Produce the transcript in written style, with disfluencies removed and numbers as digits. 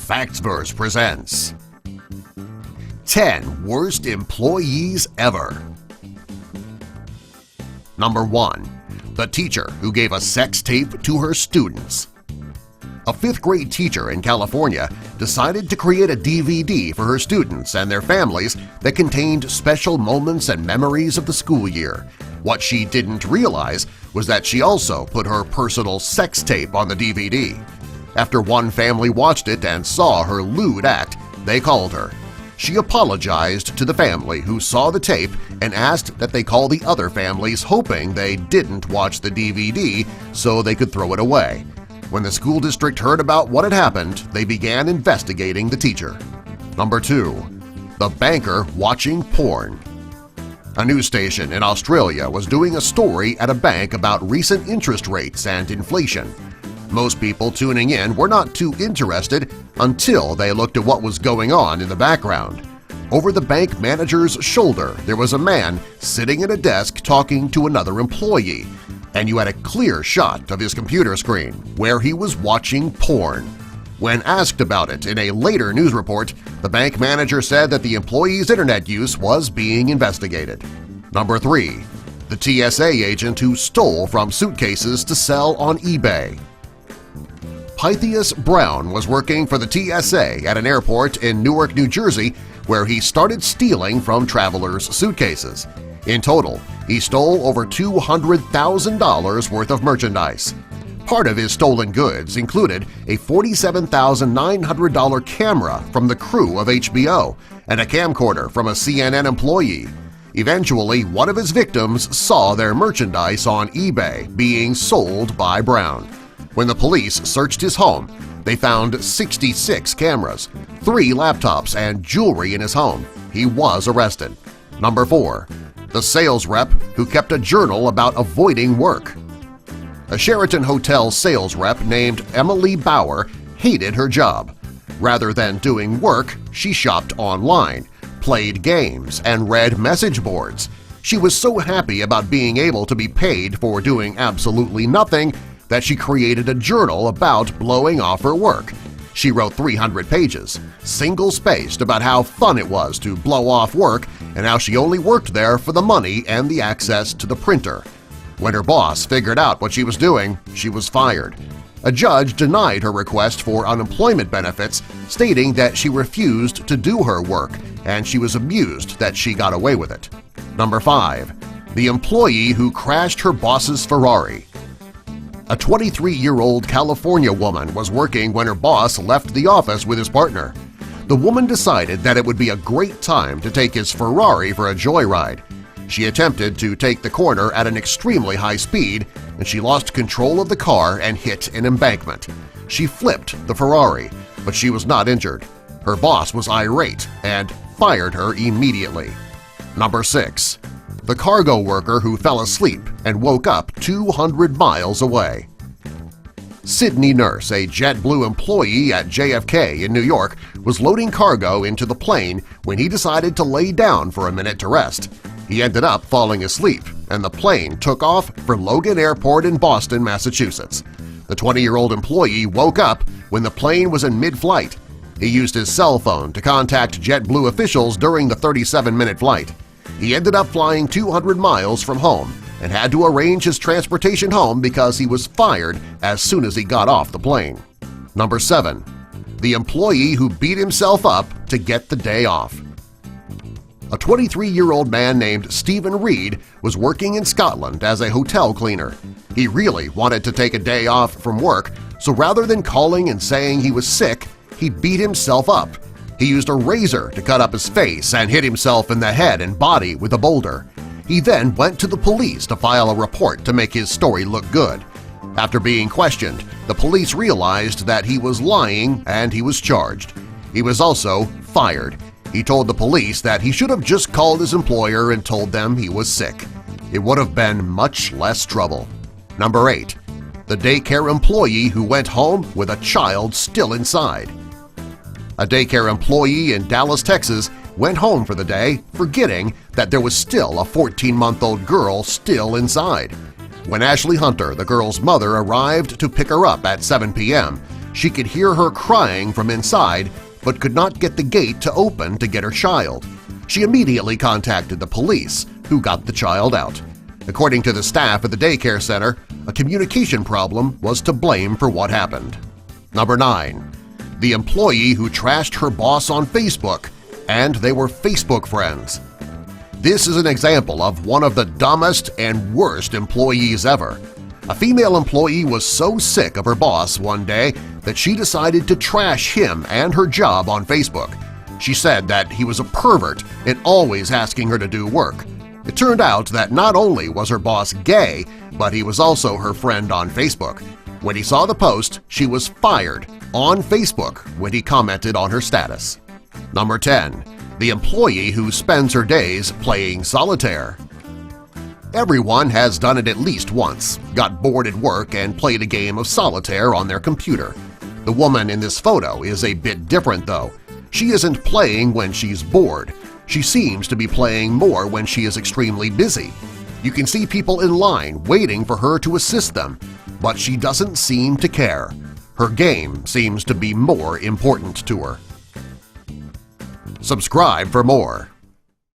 Factsverse presents 10 Worst Employees Ever. Number 1. The teacher who gave a sex tape to her students. A 5th grade teacher in California decided to create a DVD for her students and their families that contained special moments and memories of the school year. What she didn't realize was that she also put her personal sex tape on the DVD. After one family watched it and saw her lewd act, they called her. She apologized to the family who saw the tape and asked that they call the other families, hoping they didn't watch the DVD so they could throw it away. When the school district heard about what had happened, they began investigating the teacher. Number 2. The banker watching porn. A news station in Australia was doing a story at a bank about recent interest rates and inflation. Most people tuning in were not too interested until they looked at what was going on in the background. Over the bank manager's shoulder, there was a man sitting at a desk talking to another employee, and you had a clear shot of his computer screen where he was watching porn. When asked about it in a later news report, the bank manager said that the employee's internet use was being investigated. Number 3. The TSA agent who stole from suitcases to sell on eBay. Pythias Brown was working for the TSA at an airport in Newark, New Jersey, where he started stealing from travelers' suitcases. In total, he stole over $200,000 worth of merchandise. Part of his stolen goods included a $47,900 camera from the crew of HBO and a camcorder from a CNN employee. Eventually, one of his victims saw their merchandise on eBay being sold by Brown. When the police searched his home, they found 66 cameras, 3 laptops, and jewelry in his home. He was arrested. Number 4. The sales rep who kept a journal about avoiding work. A Sheraton Hotel sales rep named Emily Bauer hated her job. Rather than doing work, she shopped online, played games, and read message boards. She was so happy about being able to be paid for doing absolutely nothing that she created a journal about blowing off her work. She wrote 300 pages, single-spaced, about how fun it was to blow off work and how she only worked there for the money and the access to the printer. When her boss figured out what she was doing, she was fired. A judge denied her request for unemployment benefits, stating that she refused to do her work and she was amused that she got away with it. Number 5. The employee who crashed her boss's Ferrari. A 23-year-old California woman was working when her boss left the office with his partner. The woman decided that it would be a great time to take his Ferrari for a joyride. She attempted to take the corner at an extremely high speed, and she lost control of the car and hit an embankment. She flipped the Ferrari, but she was not injured. Her boss was irate and fired her immediately. Number 6. The cargo worker who fell asleep and woke up 200 miles away. Sydney Nurse, a JetBlue employee at JFK in New York, was loading cargo into the plane when he decided to lay down for a minute to rest. He ended up falling asleep, and the plane took off for Logan Airport in Boston, Massachusetts. The 20-year-old employee woke up when the plane was in mid-flight. He used his cell phone to contact JetBlue officials during the 37-minute flight. He ended up flying 200 miles from home and had to arrange his transportation home because he was fired as soon as he got off the plane. Number 7. The employee who beat himself up to get the day off. A 23-year-old man named Stephen Reed was working in Scotland as a hotel cleaner. He really wanted to take a day off from work, so rather than calling and saying he was sick, he beat himself up. He used a razor to cut up his face and hit himself in the head and body with a boulder. He then went to the police to file a report to make his story look good. After being questioned, the police realized that he was lying and he was charged. He was also fired. He told the police that he should have just called his employer and told them he was sick. It would have been much less trouble. Number 8. The daycare employee who went home with a child still inside. A daycare employee in Dallas, Texas went home for the day, forgetting that there was still a 14-month-old girl still inside. When Ashley Hunter, the girl's mother, arrived to pick her up at 7 p.m., She could hear her crying from inside but could not get the gate to open to get her child. She immediately contacted the police, who got the child out. According to the staff at the daycare center, a communication problem was to blame for what happened. Number 9. The employee who trashed her boss on Facebook, and they were Facebook friends. This is an example of one of the dumbest and worst employees ever. A female employee was so sick of her boss one day that she decided to trash him and her job on Facebook. She said that he was a pervert and always asking her to do work. It turned out that not only was her boss gay, but he was also her friend on Facebook. When he saw the post, she was fired on Facebook when he commented on her status. Number 10. The employee who spends her days playing solitaire. Everyone has done it at least once, got bored at work and played a game of solitaire on their computer. The woman in this photo is a bit different, though. She isn't playing when she's bored. She seems to be playing more when she is extremely busy. You can see people in line waiting for her to assist them, but she doesn't seem to care. Her game seems to be more important to her. Subscribe for more.